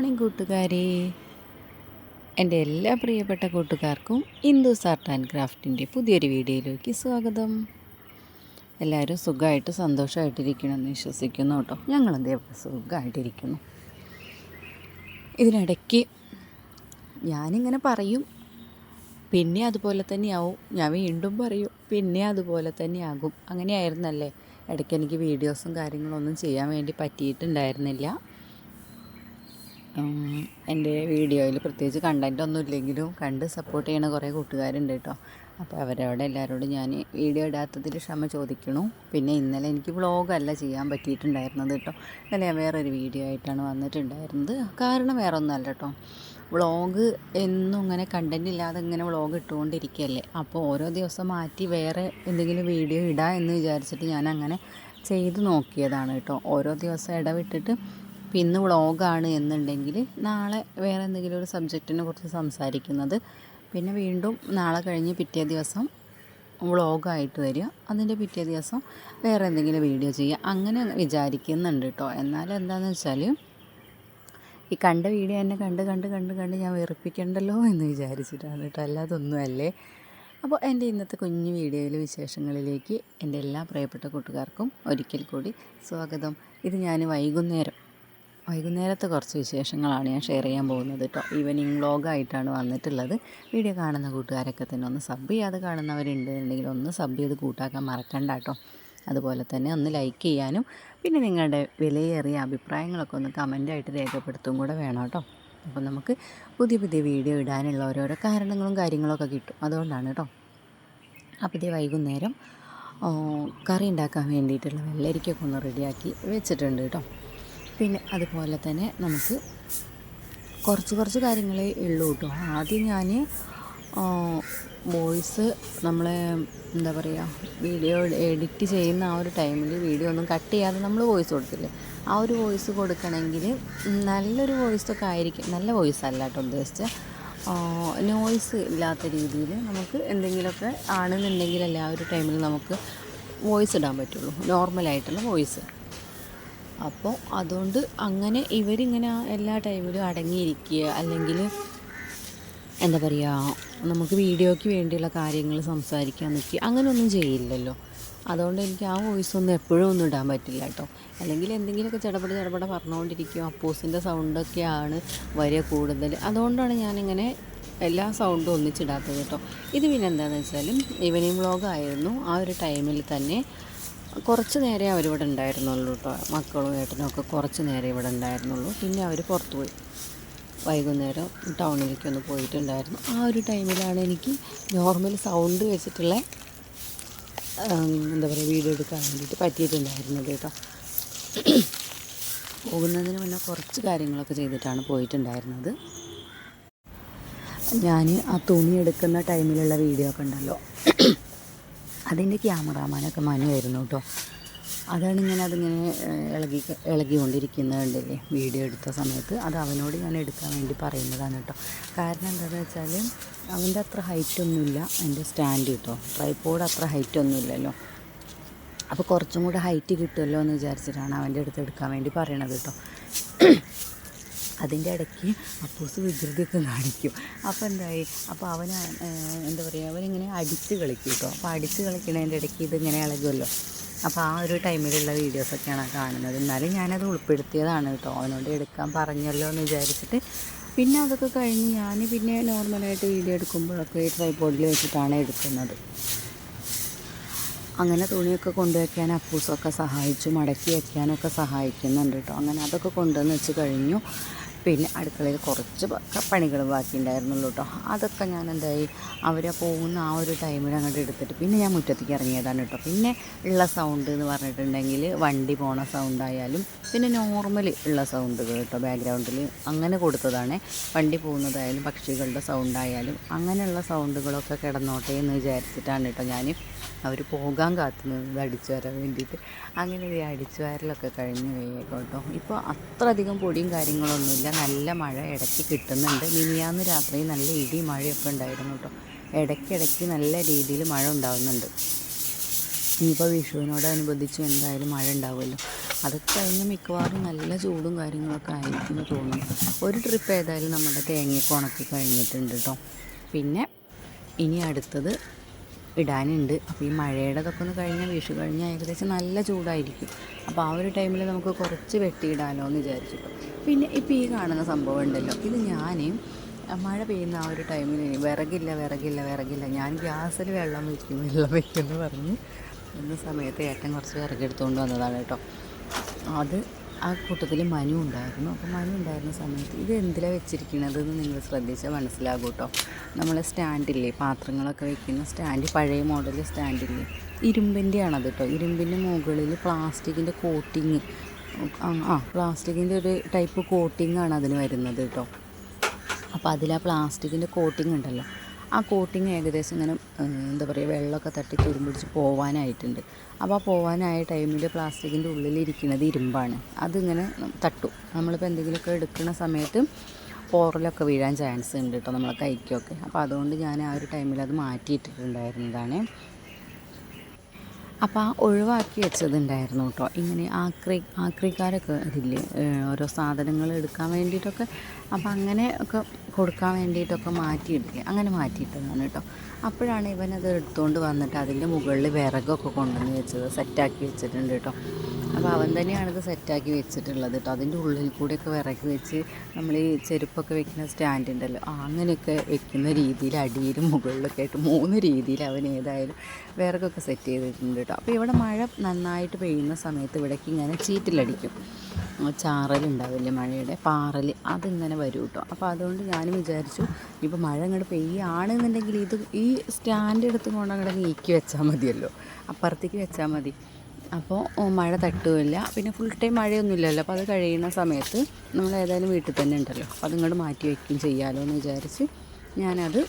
Morning കൂട്ടുകാരെ, എൻ്റെ എല്ലാ പ്രിയപ്പെട്ട കൂട്ടുകാർക്കും ഇന്ദുസ് ആർട്ട് ആൻഡ് ക്രാഫ്റ്റിൻ്റെ പുതിയൊരു വീഡിയോയിലേക്ക് സ്വാഗതം. എല്ലാവരും സുഖമായിട്ട് സന്തോഷമായിട്ടിരിക്കണമെന്ന് വിശ്വസിക്കുന്നു കേട്ടോ. ഞങ്ങളെന്തേ സുഖമായിട്ടിരിക്കുന്നു. ഇതിനിടയ്ക്ക് ഞാനിങ്ങനെ പറയും, പിന്നെ അതുപോലെ തന്നെയാവും. ഞാൻ വീണ്ടും പറയും, പിന്നെ അതുപോലെ തന്നെയാകും. അങ്ങനെയായിരുന്നല്ലേ. ഇടയ്ക്ക് എനിക്ക് വീഡിയോസും കാര്യങ്ങളൊന്നും ചെയ്യാൻ വേണ്ടി പറ്റിയിട്ടുണ്ടായിരുന്നില്ല. എൻ്റെ വീഡിയോയിൽ പ്രത്യേകിച്ച് കണ്ടൻറ്റൊന്നും ഇല്ലെങ്കിലും കണ്ട് സപ്പോർട്ട് ചെയ്യണ കുറേ കൂട്ടുകാരുണ്ട് കേട്ടോ. അപ്പോൾ അവരോട് എല്ലാവരോടും ഞാൻ വീഡിയോ ഇടാത്തതിൽ ക്ഷമ ചോദിക്കണു. പിന്നെ ഇന്നലെ എനിക്ക് വ്ളോഗല്ല ചെയ്യാൻ പറ്റിയിട്ടുണ്ടായിരുന്നത് കേട്ടോ. ഇന്നലെ ഞാൻ വേറൊരു വീഡിയോ ആയിട്ടാണ് വന്നിട്ടുണ്ടായിരുന്നത്. കാരണം വേറെ ഒന്നുമല്ല കേട്ടോ, വ്ളോഗ് എന്നും ഇങ്ങനെ കണ്ടൻറ് ഇല്ലാതെ ഇങ്ങനെ വ്ളോഗ് ഇട്ടുകൊണ്ടിരിക്കുകയല്ലേ. അപ്പോൾ ഓരോ ദിവസം മാറ്റി വേറെ എന്തെങ്കിലും വീഡിയോ ഇടാം എന്ന് വിചാരിച്ചിട്ട് ഞാൻ അങ്ങനെ ചെയ്ത് നോക്കിയതാണ് കേട്ടോ. ഓരോ ദിവസം ഇടവിട്ടിട്ട് ഇന്ന് വ്ളോഗാണ് എന്നുണ്ടെങ്കിൽ നാളെ വേറെ എന്തെങ്കിലും ഒരു സബ്ജക്റ്റിനെ കുറിച്ച് സംസാരിക്കുന്നത്, പിന്നെ വീണ്ടും നാളെ കഴിഞ്ഞ് പിറ്റേ ദിവസം വ്ളോഗായിട്ട് വരിക, അതിൻ്റെ പിറ്റേ ദിവസം വേറെ എന്തെങ്കിലും വീഡിയോ ചെയ്യുക, അങ്ങനെ വിചാരിക്കുന്നുണ്ട് കേട്ടോ. എന്നാലും എന്താണെന്ന് വെച്ചാൽ ഈ കണ്ട വീഡിയോ എന്നെ കണ്ട് ഞാൻ വെറുപ്പിക്കണ്ടല്ലോ എന്ന് വിചാരിച്ചിട്ടാണ് കേട്ടോ, അല്ലാതൊന്നുമല്ലേ. അപ്പോൾ എൻ്റെ ഇന്നത്തെ കുഞ്ഞു വീഡിയോയിലെ വിശേഷങ്ങളിലേക്ക് എൻ്റെ എല്ലാ പ്രിയപ്പെട്ട കൂട്ടുകാർക്കും ഒരിക്കൽ കൂടി സ്വാഗതം. ഇത് ഞാൻ വൈകുന്നേരത്തെ കുറച്ച് വിശേഷങ്ങളാണ് ഞാൻ ഷെയർ ചെയ്യാൻ പോകുന്നത് കേട്ടോ. ഈവനിങ് വ്ളോഗായിട്ടാണ് വന്നിട്ടുള്ളത്. വീഡിയോ കാണുന്ന കൂട്ടുകാരൊക്കെ തന്നെ ഒന്ന് സബ് ചെയ്യാതെ കാണുന്നവരുണ്ടെന്നുണ്ടെങ്കിൽ ഒന്ന് സബ് ചെയ്ത് കൂട്ടാക്കാൻ മറക്കണ്ട കേട്ടോ. അതുപോലെ തന്നെ ഒന്ന് ലൈക്ക് ചെയ്യാനും പിന്നെ നിങ്ങളുടെ വിലയേറിയ അഭിപ്രായങ്ങളൊക്കെ ഒന്ന് കമൻറ്റായിട്ട് രേഖപ്പെടുത്തും കൂടെ വേണം കേട്ടോ. അപ്പോൾ നമുക്ക് പുതിയ വീഡിയോ ഇടാനുള്ള ഓരോരോ കാരണങ്ങളും കാര്യങ്ങളൊക്കെ കിട്ടും, അതുകൊണ്ടാണ് കേട്ടോ. അപ്പോൾ ഇതേ വൈകുന്നേരം കറി ഉണ്ടാക്കാൻ വേണ്ടിയിട്ടുള്ള വെള്ളരിക്കൊക്കെ ഒന്ന് റെഡിയാക്കി വെച്ചിട്ടുണ്ട് കേട്ടോ. പിന്നെ അതുപോലെ തന്നെ നമുക്ക് കുറച്ച് കാര്യങ്ങളേ ഉള്ളൂ കേട്ടോ. ആദ്യം ഞാൻ വോയിസ് നമ്മളെ എന്താ പറയുക, വീഡിയോ എഡിറ്റ് ചെയ്യുന്ന ആ ഒരു ടൈമിൽ വീഡിയോ ഒന്നും കട്ട് ചെയ്യാതെ നമ്മൾ വോയിസ് കൊടുക്കില്ലേ, ആ ഒരു വോയിസ് കൊടുക്കണമെങ്കിൽ നല്ലൊരു വോയിസൊക്കെ ആയിരിക്കും. നല്ല വോയിസ് അല്ല കേട്ടോ ഉദ്ദേശിച്ച, നോയ്സ് ഇല്ലാത്ത രീതിയിൽ നമുക്ക് എന്തെങ്കിലുമൊക്കെ ആണെന്നുണ്ടെങ്കിലല്ലേ ആ ഒരു ടൈമിൽ നമുക്ക് വോയിസ് ഇടാൻ പറ്റുള്ളൂ, നോർമലായിട്ടുള്ള വോയിസ്. അപ്പോൾ അതുകൊണ്ട് അങ്ങനെ ഇവരിങ്ങനെ എല്ലാ ടൈമിലും അടങ്ങിയിരിക്കുക, അല്ലെങ്കിൽ എന്താ പറയുക, നമുക്ക് വീഡിയോയ്ക്ക് വേണ്ടിയുള്ള കാര്യങ്ങൾ സംസാരിക്കാൻ നിൽക്കുക, അങ്ങനെയൊന്നും ചെയ്യില്ലല്ലോ. അതുകൊണ്ട് എനിക്ക് ആ വോയിസൊന്നും എപ്പോഴും ഒന്നും ഇടാൻ പറ്റില്ല കേട്ടോ. അല്ലെങ്കിൽ എന്തെങ്കിലുമൊക്കെ ചടപട പറഞ്ഞുകൊണ്ടിരിക്കും, അപ്പൂസിൻ്റെ സൗണ്ടൊക്കെയാണ് വരിക കൂടുതൽ. അതുകൊണ്ടാണ് ഞാനിങ്ങനെ എല്ലാ സൗണ്ടും ഒന്നിച്ചിടാത്തത് കേട്ടോ. ഇത് പിന്നെ എന്താണെന്ന് വെച്ചാൽ ഈവനിങ് വ്ളോഗായിരുന്നു. ആ ഒരു ടൈമിൽ തന്നെ കുറച്ച് നേരെ അവരിവിടെ ഉണ്ടായിരുന്നുള്ളൂ കേട്ടോ. മക്കളും ഏട്ടനും ഒക്കെ കുറച്ച് നേരം ഇവിടെ ഉണ്ടായിരുന്നുള്ളൂ. പിന്നെ അവർ പുറത്ത് പോയി, വൈകുന്നേരം ടൗണിലേക്കൊന്ന് പോയിട്ടുണ്ടായിരുന്നു. ആ ഒരു ടൈമിലാണ് എനിക്ക് നോർമൽ സൗണ്ട് വെച്ചിട്ടുള്ള എന്താ പറയുക വീഡിയോ എടുക്കാൻ വേണ്ടിയിട്ട് പറ്റിയിട്ടുണ്ടായിരുന്നത് കേട്ടോ. പോകുന്നതിന് മുന്നേ കുറച്ച് കാര്യങ്ങളൊക്കെ ചെയ്തിട്ടാണ് പോയിട്ടുണ്ടായിരുന്നത്. ഞാൻ ആ തുണി എടുക്കുന്ന ടൈമിലുള്ള വീഡിയോ ഒക്കെ ഉണ്ടല്ലോ, അതിൻ്റെ ക്യാമറാമാനൊക്കെ മനുവായിരുന്നു കേട്ടോ. അതിങ്ങനെ ഇളകിക്കൊണ്ടിരിക്കുന്നുണ്ടല്ലേ വീഡിയോ എടുത്ത സമയത്ത്. അത് അവനോട് ഞാൻ എടുക്കാൻ വേണ്ടി പറയുന്നതാണ് കേട്ടോ. കാരണം എന്താണെന്ന് വെച്ചാൽ അവൻ്റെ അത്ര ഹൈറ്റൊന്നുമില്ല എൻ്റെ സ്റ്റാൻഡ് കേട്ടോ. ട്രൈപോഡ് അത്ര ഹൈറ്റൊന്നുമില്ലല്ലോ. അപ്പോൾ കുറച്ചും കൂടെ ഹൈറ്റ് കിട്ടുമല്ലോ എന്ന് വിചാരിച്ചിട്ടാണ് അവൻ്റെ അടുത്ത് എടുക്കാൻ വേണ്ടി പറയണത് കേട്ടോ. അതിൻ്റെ ഇടയ്ക്ക് അപ്പൂസ് വികൃതിയൊക്കെ കാണിക്കും. അപ്പോൾ എന്തായി, അപ്പോൾ അവന് എന്താ പറയുക, അവനിങ്ങനെ അടിച്ച് കളിക്കും കേട്ടോ. അപ്പോൾ അടിച്ച് കളിക്കണതിൻ്റെ ഇടയ്ക്ക് ഇതിങ്ങനെ ഇളകുമല്ലോ. അപ്പോൾ ആ ഒരു ടൈമിലുള്ള വീഡിയോസൊക്കെയാണ് കാണുന്നത്. എന്നാലും ഞാനത് ഉൾപ്പെടുത്തിയതാണ് കേട്ടോ, അവനോട് എടുക്കാൻ പറഞ്ഞല്ലോ എന്ന് വിചാരിച്ചിട്ട്. പിന്നെ അതൊക്കെ കഴിഞ്ഞ് ഞാൻ പിന്നെ നോർമലായിട്ട് വീഡിയോ എടുക്കുമ്പോഴൊക്കെ ട്രൈപോഡിൽ വെച്ചിട്ടാണ് എടുക്കുന്നത്. അങ്ങനെ തുണിയൊക്കെ കൊണ്ടുവയ്ക്കാൻ അപ്പൂസൊക്കെ സഹായിച്ചു, മടക്കി വയ്ക്കാനൊക്കെ സഹായിക്കുന്നുണ്ട് കേട്ടോ. അങ്ങനെ അതൊക്കെ കൊണ്ടുവന്ന് വെച്ച് കഴിഞ്ഞു. പിന്നെ അടുക്കളയിൽ കുറച്ച് പണികൾ ബാക്കി ഉണ്ടായിരുന്നുള്ളൂ കേട്ടോ. അതൊക്കെ ഞാൻ എന്തായി, അവരെ പോകുന്ന ആ ഒരു ടൈമിൽ അങ്ങോട്ട് എടുത്തിട്ട് പിന്നെ ഞാൻ മുറ്റത്തേക്ക് ഇറങ്ങിയതാണ് കേട്ടോ. പിന്നെ ഉള്ള സൗണ്ട് എന്ന് പറഞ്ഞിട്ടുണ്ടെങ്കിൽ വണ്ടി പോണ സൗണ്ടായാലും പിന്നെ നോർമൽ ഉള്ള സൗണ്ടുകൾ കേട്ടോ, ബാക്ക്ഗ്രൗണ്ടിൽ അങ്ങനെ കൊടുത്തതാണ്. വണ്ടി പോകുന്നതായാലും പക്ഷികളുടെ സൗണ്ടായാലും അങ്ങനെയുള്ള സൗണ്ടുകളൊക്കെ കിടന്നോട്ടെ എന്ന് വിചാരിച്ചിട്ടാണ് കേട്ടോ ഞാൻ അവർ പോകാൻ കാത്തുനിന്നത് അടിച്ചു വരാൻ വേണ്ടിയിട്ട്. അങ്ങനെ ഈ അടിച്ചു വാരലൊക്കെ കഴിഞ്ഞ് വേഗം കേട്ടോ. ഇപ്പോൾ അത്ര അധികം പൊടിയും കാര്യങ്ങളൊന്നുമില്ല, നല്ല മഴ ഇടയ്ക്ക് കിട്ടുന്നുണ്ട്. മിനിയാന്ന് രാത്രി നല്ല ഇടി മഴയൊക്കെ ഉണ്ടായിരുന്നു കേട്ടോ. ഇടയ്ക്കിടയ്ക്ക് നല്ല രീതിയിൽ മഴ ഉണ്ടാകുന്നുണ്ട്. ഇനിയിപ്പോൾ വിഷുവിനോടനുബന്ധിച്ച് എന്തായാലും മഴ ഉണ്ടാവുമല്ലോ. അതൊക്കെ കഴിഞ്ഞ് മിക്കവാറും നല്ല ചൂടും കാര്യങ്ങളൊക്കെ ആയിരിക്കും എന്ന് തോന്നുന്നു. ഒരു ട്രിപ്പ് ഏതായാലും നമ്മുടെ തേങ്ങയൊക്കെ ഉണക്കി കഴിഞ്ഞിട്ടുണ്ട് കേട്ടോ. പിന്നെ ഇനി അടുത്തത് ഇടാനുണ്ട്. അപ്പോൾ ഈ മഴയുടെ ഇതൊക്കെ ഒന്ന് കഴിഞ്ഞാൽ വിഷു കഴിഞ്ഞാൽ ഏകദേശം നല്ല ചൂടായിരിക്കും. അപ്പോൾ ആ ഒരു ടൈമിൽ നമുക്ക് കുറച്ച് വെട്ടിയിടാമല്ലോ എന്ന് വിചാരിച്ചിട്ടു. പിന്നെ ഇപ്പോൾ ഈ കാണുന്ന സംഭവം ഉണ്ടല്ലോ, ഇത് ഞാൻ മഴ പെയ്യുന്ന ആ ഒരു ടൈമിൽ വിറകില്ല ഞാൻ ഗ്യാസിൽ വെള്ളം വയ്ക്കുമെന്ന് പറഞ്ഞ് എന്ന സമയത്ത് ഏട്ടൻ കുറച്ച് വിറകെടുത്തുകൊണ്ട് വന്നതാണ് കേട്ടോ. അത് ആ കൂട്ടത്തിൽ മനു ഉണ്ടായിരുന്നു. അപ്പോൾ മനു ഉണ്ടായിരുന്ന സമയത്ത് ഇത് എന്തിലാണ് വെച്ചിരിക്കുന്നത് എന്ന് നിങ്ങൾ ശ്രദ്ധിച്ചാൽ മനസ്സിലാകും കേട്ടോ. നമ്മൾ സ്റ്റാൻഡില്ലേ, പാത്രങ്ങളൊക്കെ വെക്കുന്ന സ്റ്റാൻഡ്, പഴയ മോഡൽ സ്റ്റാൻഡില്ലേ, ഇരുമ്പിൻ്റെ ആണത് കേട്ടോ. ഇരുമ്പിൻ്റെ മുകളിൽ പ്ലാസ്റ്റിക്കിൻ്റെ കോട്ടിങ്, പ്ലാസ്റ്റിക്കിൻ്റെ ഒരു ടൈപ്പ് കോട്ടിങ് ആണ് അതിന് വരുന്നത് കേട്ടോ. അപ്പോൾ അതിൽ ആ പ്ലാസ്റ്റിക്കിൻ്റെ കോട്ടിങ് ഉണ്ടല്ലോ, ആ കോട്ടിങ് ഏകദേശം ഇങ്ങനെ എന്താ പറയുക, വെള്ളമൊക്കെ തട്ടി തുരുമ്പിടിച്ച് പോവാനായിട്ടുണ്ട്. അപ്പോൾ ആ പോവാനായ ടൈമിൽ പ്ലാസ്റ്റിക്കിൻ്റെ ഉള്ളിലിരിക്കുന്നത് ഇരുമ്പാണ്. അതിങ്ങനെ തട്ടും. നമ്മളിപ്പോൾ എന്തെങ്കിലുമൊക്കെ എടുക്കുന്ന സമയത്ത് പോറലൊക്കെ വീഴാൻ ചാൻസ് ഉണ്ട് കേട്ടോ, നമ്മളെ കൈക്കൊക്കെ. അപ്പോൾ അതുകൊണ്ട് ഞാൻ ആ ഒരു ടൈമിൽ അത് മാറ്റിയിട്ടിട്ടുണ്ടായിരുന്നതാണ്. അപ്പോൾ ആ ഒഴിവാക്കി വെച്ചതുണ്ടായിരുന്നു കേട്ടോ. ഇങ്ങനെ ആക്രിക്കാരൊക്കെ ഇതില്ലേ, ഓരോ സാധനങ്ങൾ എടുക്കാൻ വേണ്ടിയിട്ടൊക്കെ, അപ്പോൾ അങ്ങനെ ഒക്കെ കൊടുക്കാൻ വേണ്ടിയിട്ടൊക്കെ മാറ്റിയിട്ടില്ലേ, അങ്ങനെ മാറ്റിയിട്ടതാണ് കേട്ടോ. അപ്പോഴാണ് ഇവനത് എടുത്തുകൊണ്ട് വന്നിട്ട് അതിൻ്റെ മുകളിൽ വിറകൊക്കെ കൊണ്ടുവന്ന് വെച്ചത്, സെറ്റാക്കി വെച്ചിട്ടുണ്ട് കേട്ടോ. അപ്പോൾ അവൻ തന്നെയാണിത് സെറ്റാക്കി വെച്ചിട്ടുള്ളത് കേട്ടോ. അതിൻ്റെ ഉള്ളിൽ കൂടെയൊക്കെ വിറക് വെച്ച് നമ്മൾ ഈ ചെരുപ്പൊക്കെ വെക്കുന്ന സ്റ്റാൻഡ് ഉണ്ടല്ലോ, അങ്ങനെയൊക്കെ വെക്കുന്ന രീതിയിൽ അടിയിലും മുകളിലൊക്കെ ആയിട്ട് 3 രീതിയിൽ അവൻ ഏതായാലും വിറകൊക്കെ സെറ്റ് ചെയ്തിട്ടുണ്ട് കേട്ടോ. അപ്പോൾ ഇവിടെ മഴ നന്നായിട്ട് പെയ്യുന്ന സമയത്ത് ഇവിടേക്ക് ഇങ്ങനെ ചീറ്റിലടിക്കും, ചാറലുണ്ടാവില്ലേ മഴയുടെ, പാറൽ, അതിങ്ങനെ വരും കേട്ടോ. അപ്പോൾ അതുകൊണ്ട് ഞാനും വിചാരിച്ചു ഇപ്പോൾ മഴ അങ്ങോട്ട് പെയ്യുകയാണെന്നുണ്ടെങ്കിൽ ഈ സ്റ്റാൻഡ് എടുത്തുകൊണ്ട് അങ്ങോട്ട് നീക്കി വെച്ചാൽ മതിയല്ലോ, അപ്പുറത്തേക്ക് വെച്ചാൽ മതി. അപ്പോൾ മഴ തട്ടുമില്ല, പിന്നെ ഫുൾ ടൈം മഴയൊന്നുമില്ലല്ലോ. അപ്പോൾ അത് കഴിയുന്ന സമയത്ത് നമ്മൾ ഏതായാലും വീട്ടിൽ തന്നെ ഉണ്ടല്ലോ, അപ്പോൾ അതിങ്ങോട്ട് മാറ്റി വയ്ക്കും ചെയ്യാമല്ലോ എന്ന് വിചാരിച്ച് ഞാനത്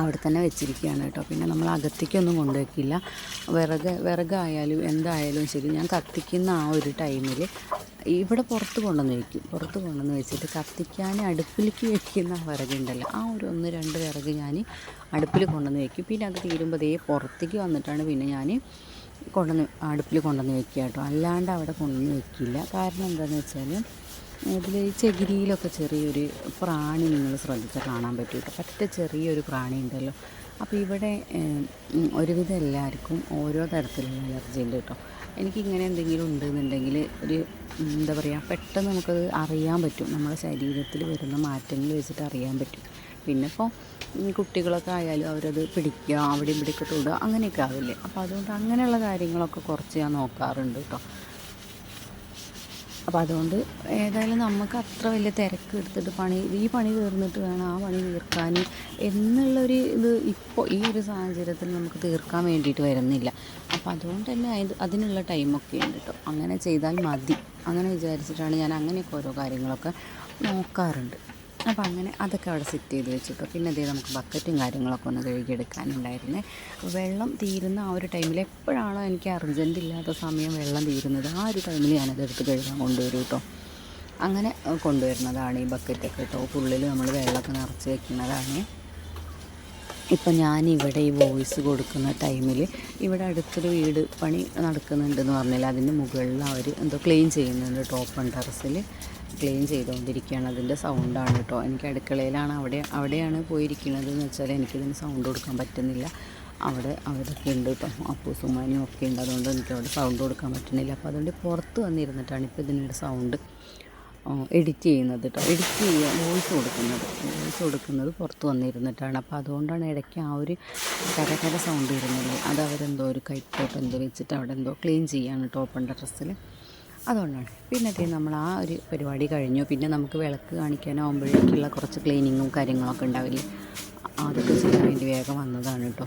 അവിടെ തന്നെ വെച്ചിരിക്കുകയാണ് കേട്ടോ. പിന്നെ നമ്മൾ അകത്തേക്കൊന്നും കൊണ്ടുവയ്ക്കില്ല. വിറകായാലും എന്തായാലും ശരി, ഞാൻ കത്തിക്കുന്ന ആ ഒരു ടൈമിൽ ഇവിടെ പുറത്ത് കൊണ്ടുവന്ന് വെച്ചിട്ട് കത്തിക്കാൻ അടുപ്പിലേക്ക് വെക്കുന്ന വിറകുണ്ടല്ലോ, ആ ഒരു 1-2 വിറക് ഞാൻ അടുപ്പിൽ കൊണ്ടുവന്ന് വയ്ക്കും. പിന്നെ അത് തീരുമ്പോൾ പുറത്തേക്ക് വന്നിട്ടാണ് പിന്നെ ഞാൻ അടുപ്പിൽ കൊണ്ടുവന്ന് വെക്കുക കേട്ടോ. അല്ലാണ്ട് അവിടെ കൊണ്ടുവന്ന് വെക്കില്ല. കാരണം എന്താണെന്ന് വെച്ചാൽ ഇതിൽ ചകിരിയിലൊക്കെ ചെറിയൊരു പ്രാണി നിങ്ങൾ ശ്രദ്ധിച്ചാൽ കാണാൻ പറ്റും കേട്ടോ. പറ്റ ചെറിയൊരു പ്രാണി ഉണ്ടല്ലോ. അപ്പോൾ ഇവിടെ ഒരുവിധം എല്ലാവർക്കും ഓരോ തരത്തിലുള്ള അലർജി ഉണ്ട് കേട്ടോ. എനിക്കിങ്ങനെ എന്തെങ്കിലും ഉണ്ടെന്നുണ്ടെങ്കിൽ ഒരു എന്താ പറയുക, പെട്ടെന്ന് നമുക്കത് അറിയാൻ പറ്റും, നമ്മുടെ ശരീരത്തിൽ വരുന്ന മാറ്റങ്ങൾ വെച്ചിട്ട് അറിയാൻ പറ്റും. പിന്നെ ഇപ്പോൾ കുട്ടികളൊക്കെ ആയാലും അവരത് പിടിക്കുക, അവിടെ ഇവിടെയൊക്കെ തൊടുക, അങ്ങനെയൊക്കെ ആവില്ലേ. അപ്പോൾ അതുകൊണ്ട് അങ്ങനെയുള്ള കാര്യങ്ങളൊക്കെ കുറച്ച് ഞാൻ നോക്കാറുണ്ട് കേട്ടോ. അപ്പോൾ അതുകൊണ്ട് ഏതായാലും നമുക്ക് അത്ര വലിയ തിരക്ക് എടുത്തിട്ട് ഈ പണി തീർന്നിട്ട് വേണം ആ പണി തീർക്കാൻ എന്നുള്ളൊരു ഇത് ഇപ്പോൾ ഈ ഒരു സാഹചര്യത്തിൽ നമുക്ക് തീർക്കാൻ വേണ്ടിയിട്ട് വരുന്നില്ല. അപ്പോൾ അതുകൊണ്ട് തന്നെ അതിനുള്ള ടൈമൊക്കെ ഉണ്ട് കേട്ടോ. അങ്ങനെ ചെയ്താൽ മതി, അങ്ങനെ വിചാരിച്ചിട്ടാണ് ഞാൻ അങ്ങനെയൊക്കെ ഓരോ കാര്യങ്ങളൊക്കെ നോക്കാറുണ്ട്. അപ്പോൾ അങ്ങനെ അതൊക്കെ അവിടെ സെറ്റ് ചെയ്ത് വെച്ചിട്ടോ. പിന്നെ അതേ നമുക്ക് ബക്കറ്റും കാര്യങ്ങളൊക്കെ ഒന്ന് കഴുകിയെടുക്കാനുണ്ടായിരുന്നേ. വെള്ളം തീരുന്ന ആ ഒരു ടൈമിൽ എപ്പോഴാണോ എനിക്ക് അർജൻറ്റ് ഇല്ലാത്ത സമയം വെള്ളം തീരുന്നത്, ആ ഒരു ടൈമിൽ ഞാനതെടുത്ത് കഴുകാൻ കൊണ്ടുവരും കേട്ടോ. അങ്ങനെ കൊണ്ടുവരുന്നതാണ് ഈ ബക്കറ്റൊക്കെ കേട്ടോ. ഉള്ളിൽ നമ്മൾ വെള്ളമൊക്കെ നിറച്ച് വെക്കുന്നതാണ്. ഇപ്പം ഞാനിവിടെ ഈ വോയിസ് കൊടുക്കുന്ന ടൈമിൽ ഇവിടെ അടുത്തൊരു വീട് പണി നടക്കുന്നുണ്ടെന്ന് പറഞ്ഞാൽ അതിൻ്റെ മുകളിൽ അവർ എന്തോ ക്ലീൻ ചെയ്യുന്നുണ്ട്. ഓപ്പൺ ടെറസിൽ ക്ലീൻ ചെയ്തുകൊണ്ടിരിക്കുകയാണ്. അതിൻ്റെ സൗണ്ടാണ് കേട്ടോ. എനിക്ക് അടുക്കളയിലാണ്, അവിടെയാണ് പോയിരിക്കുന്നത് എന്ന് വെച്ചാൽ എനിക്കിതിന് സൗണ്ട് കൊടുക്കാൻ പറ്റുന്നില്ല. അവിടെ അവരൊക്കെ ഉണ്ട് കേട്ടോ, അപ്പൂസുമാനും ഒക്കെ ഉണ്ട്. അതുകൊണ്ട് എനിക്ക് അവിടെ സൗണ്ട് കൊടുക്കാൻ പറ്റുന്നില്ല. അപ്പോൾ അതുകൊണ്ട് പുറത്ത് വന്നിരുന്നിട്ടാണ് ഇപ്പോൾ ഇതിനൊരു സൗണ്ട് എഡിറ്റ് ചെയ്യുന്നത് കേട്ടോ. വോയിസ് കൊടുക്കുന്നത് പുറത്ത് വന്നിരുന്നിട്ടാണ്. അപ്പോൾ അതുകൊണ്ടാണ് ഇടയ്ക്ക് ആ ഒരു കര സൗണ്ട് വരുന്നത്. അത് അവരെന്തോ ഒരു കൈക്കോട്ട് എന്തോ വെച്ചിട്ട് അവിടെ എന്തോ ക്ലീൻ ചെയ്യാണ് കേട്ടോ ഓപ്പൺ ടെറസിൽ. അതുകൊണ്ടാണ്. പിന്നെ നമ്മൾ ആ ഒരു പരിപാടി കഴിഞ്ഞു. പിന്നെ നമുക്ക് വിളക്ക് കാണിക്കാനാകുമ്പോഴേക്കുള്ള കുറച്ച് ക്ലീനിങ്ങും കാര്യങ്ങളൊക്കെ ഉണ്ടാവില്ലേ, അതൊക്കെ ചെയ്യാൻ വേണ്ടി വേഗം വന്നതാണ് കേട്ടോ.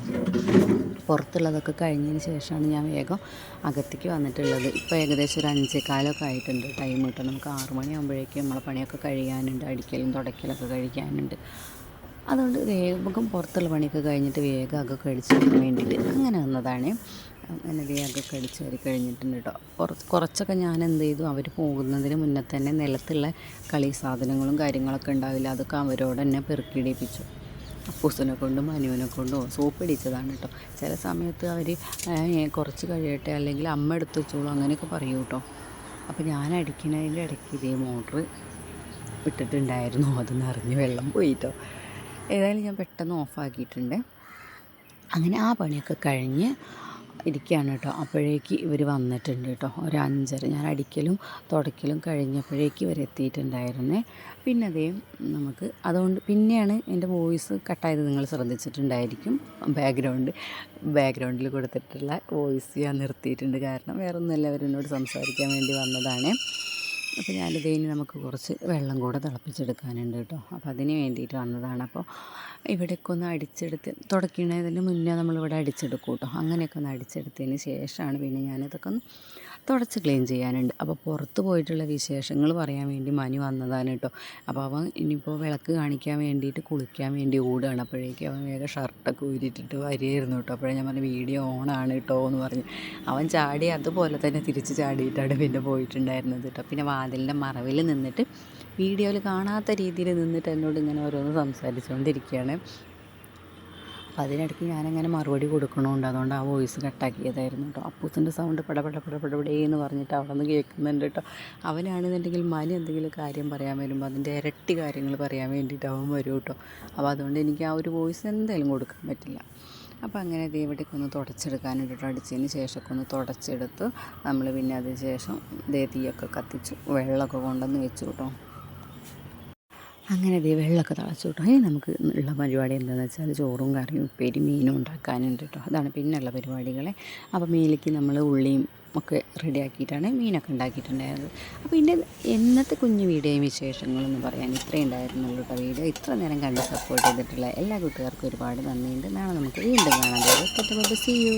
പുറത്തുള്ളതൊക്കെ കഴിഞ്ഞതിന് ശേഷമാണ് ഞാൻ വേഗം അകത്തേക്ക് വന്നിട്ടുള്ളത്. ഇപ്പോൾ ഏകദേശം ഒരു 5:15 ആയിട്ടുണ്ട് ടൈം കേട്ടോ. നമുക്ക് 6 മണിയാകുമ്പോഴേക്കും നമ്മളെ പണിയൊക്കെ കഴിയാനുണ്ട്, അടിക്കലും തുടയ്ക്കലൊക്കെ കഴിക്കാനുണ്ട്. അതുകൊണ്ട് വേഗം പുറത്തുള്ള പണിയൊക്കെ കഴിഞ്ഞിട്ട് വേഗം അകമൊക്കെ അടിച്ച് വേണ്ടിയിട്ട് അങ്ങനെ വന്നതാണ്. അങ്ങനെ അകമൊക്കെ അടിച്ച് കഴിഞ്ഞിട്ടുണ്ട് കേട്ടോ. കുറച്ചൊക്കെ ഞാൻ എന്ത് ചെയ്തു, അവർ പോകുന്നതിന് മുന്നേ തന്നെ നിലത്തുള്ള കളി സാധനങ്ങളും കാര്യങ്ങളൊക്കെ ഉണ്ടാവില്ല, അതൊക്കെ അവരോട് തന്നെ പെറുക്കിയിടിപ്പിച്ചു. അപ്പൂസിനെ കൊണ്ടും മനുവിനെ കൊണ്ടും സോപ്പ് ഇടിച്ചതാണ് കേട്ടോ. ചില സമയത്ത് അവർ കുറച്ച് കഴിയട്ടെ അല്ലെങ്കിൽ അമ്മ എടുത്ത് വെച്ചോളൂ അങ്ങനെയൊക്കെ പറയൂ കേട്ടോ. അപ്പോൾ ഞാൻ അടിക്കുന്നതിൻ്റെ ഇടയ്ക്ക് ഇതേ മോട്ടർ ഇട്ടിട്ടുണ്ടായിരുന്നു, അത് നിറഞ്ഞ് വെള്ളം പോയിട്ടോ. ഏതായാലും ഞാൻ പെട്ടെന്ന് ഓഫാക്കിയിട്ടുണ്ട്. അങ്ങനെ ആ പണിയൊക്കെ കഴിഞ്ഞ് ഇരിക്കുകയാണ് കേട്ടോ. അപ്പോഴേക്ക് ഇവർ വന്നിട്ടുണ്ട് കേട്ടോ. ഒരു 5:30 ഞാൻ അടിക്കലും തുടയ്ക്കലും കഴിഞ്ഞപ്പോഴേക്ക് ഇവർ എത്തിയിട്ടുണ്ടായിരുന്നേ. പിന്നെ അതേ നമുക്ക് അതുകൊണ്ട് പിന്നെയാണ് എൻ്റെ വോയിസ് കട്ടായത്, നിങ്ങൾ ശ്രദ്ധിച്ചിട്ടുണ്ടായിരിക്കും. ബാക്ക്ഗ്രൗണ്ടിൽ കൊടുത്തിട്ടുള്ള വോയിസ് ഞാൻ നിർത്തിയിട്ടുണ്ട്. കാരണം വേറൊന്നുമല്ല, അവരെന്നോട് സംസാരിക്കാൻ വേണ്ടി വന്നതാണ്. അപ്പോൾ ഞാനിതേനി നമുക്ക് കുറച്ച് വെള്ളം കൂടെ തിളപ്പിച്ചെടുക്കാനുണ്ട് കേട്ടോ. അപ്പോൾ അതിന് വേണ്ടിയിട്ട് വന്നതാണ്. അപ്പോൾ ഇവിടെയൊക്കെ ഒന്ന് അടിച്ചെടുത്ത് തുടയ്ക്കുന്നതിന് മുന്നേ നമ്മളിവിടെ അടിച്ചെടുക്കും കേട്ടോ. അങ്ങനെയൊക്കെ ഒന്ന് അടിച്ചെടുത്തതിന് ശേഷമാണ് പിന്നെ ഞാനിതൊക്കെ ഒന്ന് തുടച്ച് ക്ലീൻ ചെയ്യാനുണ്ട്. അപ്പോൾ പുറത്ത് പോയിട്ടുള്ള വിശേഷങ്ങൾ പറയാൻ വേണ്ടി മനു വന്നതാണ് കേട്ടോ. അപ്പോൾ അവൻ ഇനിയിപ്പോൾ വിളക്ക് കാണിക്കാൻ വേണ്ടിയിട്ട് കുളിക്കാൻ വേണ്ടി ഓടുകയാണ്. അപ്പോഴേക്കും അവൻ വേഗം ഷർട്ടൊക്കെ ഊരിയിട്ടിട്ട് വരികയായിരുന്നു കേട്ടോ. അപ്പോഴേ ഞാൻ പറഞ്ഞു വീഡിയോ ഓണാണ് കേട്ടോ എന്ന് പറഞ്ഞു. അവൻ ചാടി അതുപോലെ തന്നെ തിരിച്ച് ചാടിയിട്ടാണ് പിന്നെ പോയിട്ടുണ്ടായിരുന്നത് കേട്ടോ. പിന്നെ വാതിലിൻ്റെ മറവിൽ നിന്നിട്ട് വീഡിയോയിൽ കാണാത്ത രീതിയിൽ നിന്നിട്ട് എന്നോട് ഇങ്ങനെ ഓരോന്ന് സംസാരിച്ചുകൊണ്ടിരിക്കുകയാണ്. അപ്പോൾ അതിനിടയ്ക്ക് ഞാനങ്ങനെ മറുപടി കൊടുക്കണമുണ്ട്, അതുകൊണ്ട് ആ വോയിസ് കട്ടാക്കിയതായിരുന്നു കേട്ടോ. അപ്പൂസിൻ്റെ സൗണ്ട് പടപടേന്ന് പറഞ്ഞിട്ട് അവിടെ നിന്ന് കേൾക്കുന്നുണ്ട് കേട്ടോ. അവനാണെന്നുണ്ടെങ്കിൽ മനു എന്തെങ്കിലും കാര്യം പറയാൻ വരുമ്പോൾ അതിൻ്റെ ഇരട്ടി കാര്യങ്ങൾ പറയാൻ വേണ്ടിയിട്ട് അവൻ വരും കേട്ടോ. അപ്പോൾ അതുകൊണ്ട് എനിക്ക് ആ ഒരു വോയിസ് എന്തായാലും കൊടുക്കാൻ പറ്റില്ല. അപ്പോൾ അങ്ങനെ ഇവിടേക്ക് ഒന്ന് തുടച്ചെടുക്കാനുണ്ട് കേട്ടോ. അടിച്ചതിന് ശേഷമൊക്കെ ഒന്ന് തുടച്ചെടുത്ത് നമ്മൾ പിന്നെ അതിന് ശേഷം തീയൊക്കെ കത്തിച്ചു, വെള്ളമൊക്കെ കൊണ്ടുവന്ന് വെച്ചു കേട്ടോ. അങ്ങനെ വെള്ളമൊക്കെ തിളച്ചു കേട്ടോ. ഇനി നമുക്ക് ഉള്ള പരിപാടി എന്താണെന്ന് വെച്ചാൽ ചോറും കറിയും ഉപ്പേരി മീനും ഉണ്ടാക്കാനുണ്ട് കേട്ടോ. അതാണ് പിന്നെയുള്ള പരിപാടികളെ. അപ്പോൾ മീനിലേക്ക് നമ്മൾ ഉള്ളിയും ഒക്കെ റെഡിയാക്കിയിട്ടാണ് മീനൊക്കെ ഉണ്ടാക്കിയിട്ടുണ്ടായിരുന്നത്. അപ്പോൾ ഇതിൻ്റെ ഇന്നത്തെ കുഞ്ഞു വീഡിയോയും വിശേഷങ്ങളെന്ന് പറയാൻ ഇത്രയും ഉണ്ടായിരുന്നുള്ളൂ കേട്ടോ. വീഡിയോ ഇത്ര നേരം കണ്ട് സപ്പോർട്ട് ചെയ്തിട്ടുള്ള എല്ലാ കൂട്ടുകാർക്കും ഒരുപാട് നന്ദിയുണ്ട്. നാളെ നമുക്ക് വീണ്ടും കാണാൻ. See U.